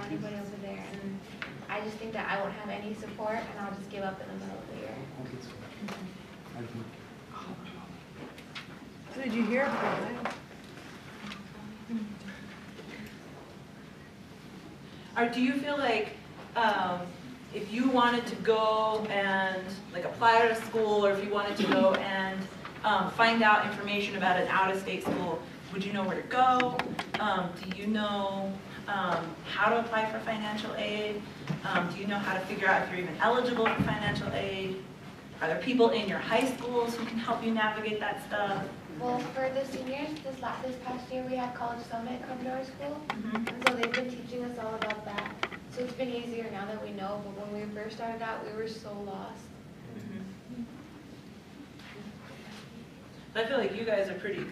anybody over there. And I just think that I won't have any support, and I'll just give up in the middle of the year. So did you hear about that? Or do you feel like if you wanted to go and like apply to a school, or if you wanted to go and find out information about an out-of-state school, would you know where to go? Do you know how to apply for financial aid? Do you know how to figure out if you're even eligible for financial aid? Are there people in your high schools who can help you navigate that stuff? Well, for the seniors, this past year we had College Summit come to our school, and so they've been teaching us all about that. So it's been easier now that we know, but when we first started out, we were so lost. I feel like you guys are pretty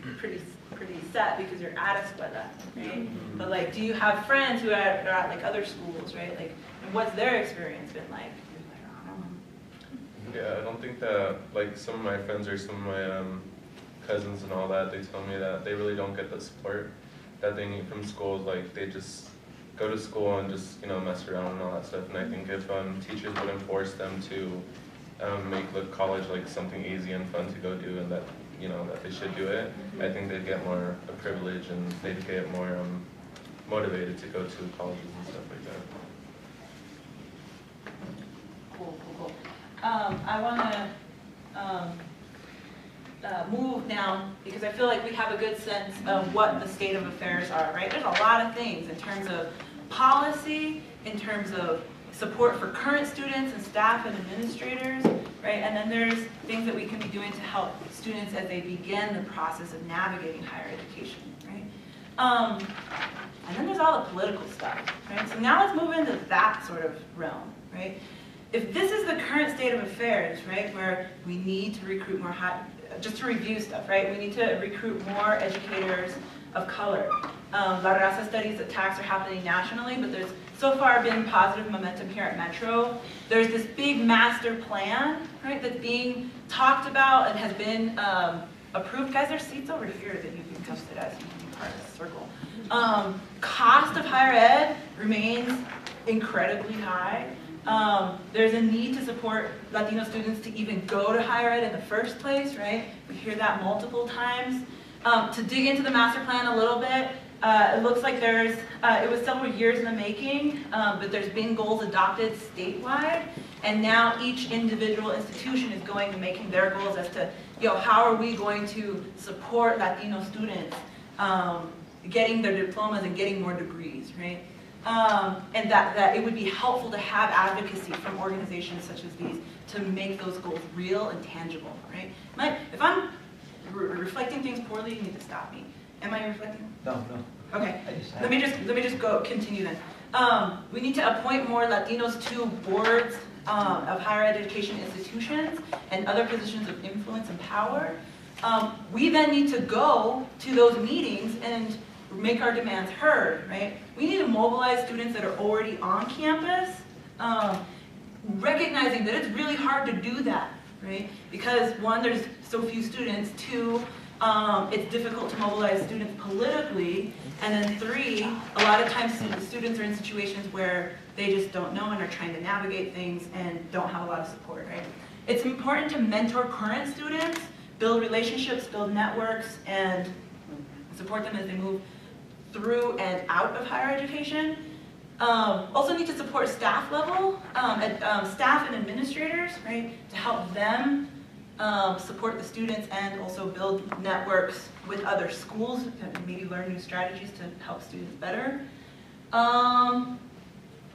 set because you're at a escuela, right? But like, do you have friends who are at like other schools, right? Like, and what's their experience been like? Yeah, I don't think that, like, some of my friends or some of my cousins and all that, they tell me that they really don't get the support that they need from schools. Like, they just go to school and just, you know, mess around and all that stuff. And I think if teachers wouldn't force them to make the college like something easy and fun to go do, and that, you know, that they should do it, I think they'd get more a privilege, and they'd get more motivated to go to colleges and stuff like that. Cool. I want to move now because I feel like we have a good sense of what the state of affairs are, right? There's a lot of things in terms of policy, in terms of support for current students and staff and administrators, right? And then there's things that we can be doing to help students as they begin the process of navigating higher education, right? And then there's all the political stuff, right? So now let's move into that sort of realm, right? If this is the current state of affairs, right, where we need to recruit more, just to review stuff, right, we need to recruit more educators of color. La Raza studies attacks are happening nationally, but there's so far been positive momentum here at Metro. There's this big master plan, right, that's being talked about and has been approved. Guys, there's seats over here that you can come sit at, so you can be part of the circle. Cost of higher ed remains incredibly high. There's a need to support Latino students to even go to higher ed in the first place, right? We hear that multiple times. To dig into the master plan a little bit, it looks like there's, it was several years in the making, but there's been goals adopted statewide, and now each individual institution is going and making their goals as to, you know, how are we going to support Latino students getting their diplomas and getting more degrees, right? And that it would be helpful to have advocacy from organizations such as these to make those goals real and tangible, right? If I'm reflecting things poorly, you need to stop me. Am I reflecting? No. Okay. Let me just continue then. We need to appoint more Latinos to boards of higher education institutions and other positions of influence and power. We then need to go to those meetings and make our demands heard, right? We need to mobilize students that are already on campus, recognizing that it's really hard to do that, right? Because one, there's so few students, two, it's difficult to mobilize students politically, and then three, a lot of times students are in situations where they just don't know and are trying to navigate things and don't have a lot of support, right? It's important to mentor current students, build relationships, build networks, and support them as they move through and out of higher education. Also need to support staff level, staff and administrators, right, to help them support the students and also build networks with other schools and maybe learn new strategies to help students better.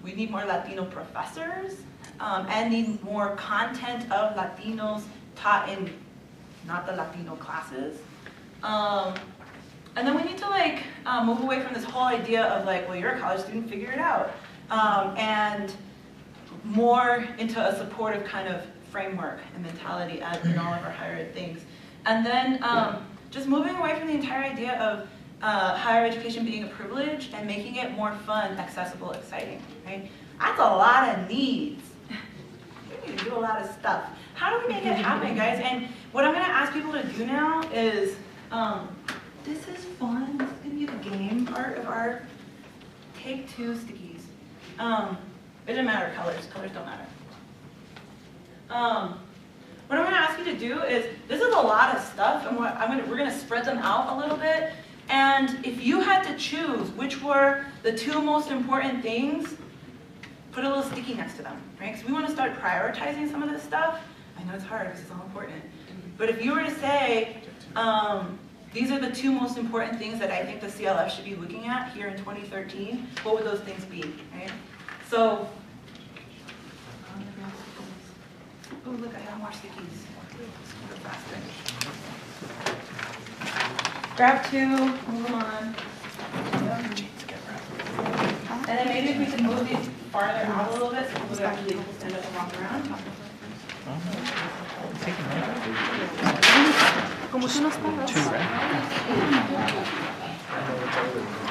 We need more Latino professors and need more content of Latinos taught in not the Latino classes. And then we need to move away from this whole idea of well, you're a college student, figure it out. And more into a supportive kind of framework and mentality in all of our higher ed things. And then just moving away from the entire idea of higher education being a privilege and making it more fun, accessible, exciting, right? That's a lot of needs. We need to do a lot of stuff. How do we make it happen, guys? And what I'm gonna ask people to do now is, this is fun. This is gonna be the game part of our take two stickies. It doesn't matter colors don't matter. What I'm gonna ask you to do is, this is a lot of stuff, and we're gonna spread them out a little bit. And if you had to choose which were the 2 most important things, put a little sticky next to them, right? Because we want to start prioritizing some of this stuff. I know it's hard because it's all important. But if you were to say, these are the 2 most important things that I think the CLF should be looking at here in 2013, what would those things be, right? So, oh look, I have more stickies. Let's go faster. Grab 2, move them on. And then maybe if we could move these farther out a little bit so people actually stand up and walk around. Como tú no estabas.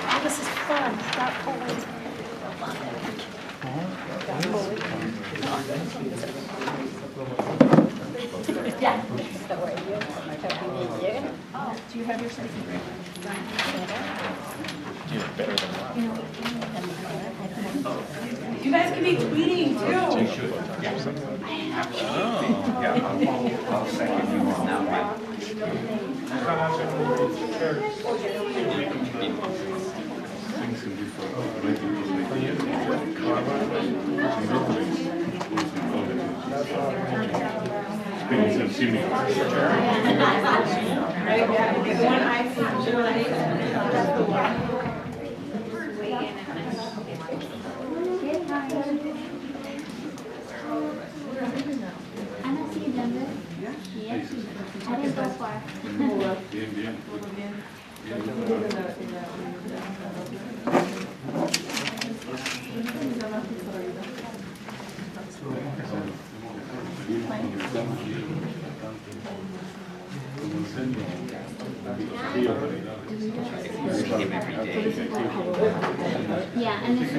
Oh, this is fun. Stop pulling. Yeah. Oh, do you have your certificate? You're better than that. You guys can be tweeting too. I'll second you on that one. I didn't go far. Yeah, and this is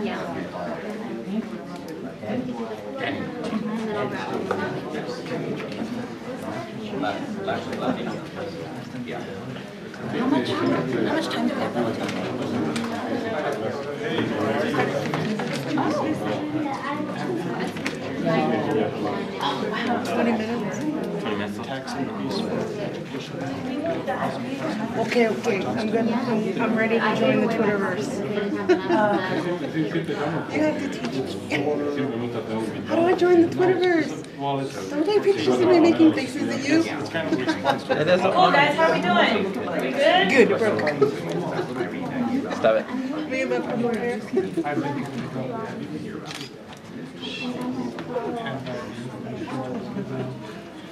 yeah. How much time do we have? Oh, wow, 20 minutes. Okay, I'm ready to join the Twitterverse. You have to teach me. How do I join the Twitterverse? Don't take pictures of me making faces at you. Cool guys, how are we doing? We good? Good, bro. Stop it. Me and my promoter.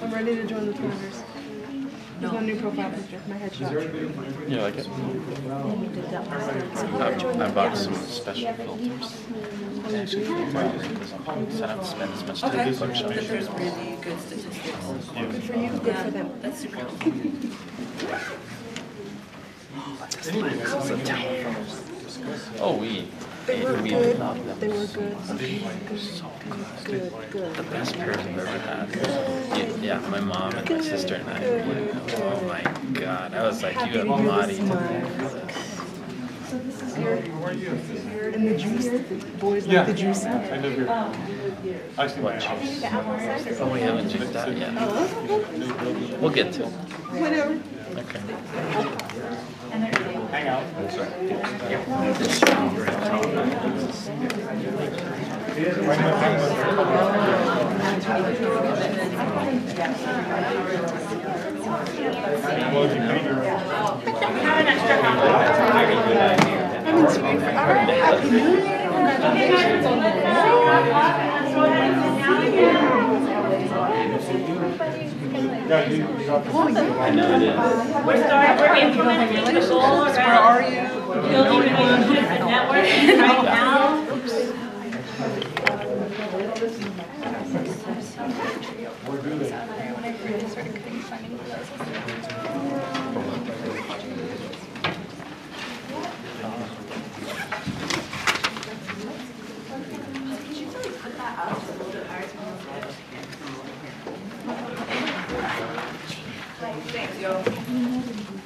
I'm ready to join the Twitterverse. Here's my new profile picture, my headshot. You like it? I bought some special filters. Actually, so I don't have to spend as much time Okay, Photoshop. there's really good statistics. Good for you, good for them. That's super helpful. Oh, we love them. They were good. Good. The best pairs I've ever had. Yeah, my mom and my sister and I. Oh my God, I was like, you have body. So this is your, and the juice, boys like the juice. I live here. Actually, my house. Oh, we haven't juiced out yet. We'll get to it. Whatever. Okay. Hang out. Have an extra half. I'm in Spain for Happy New Year. Congratulations on that. I know it is. We're implementing the goal around building relationships and networking right now.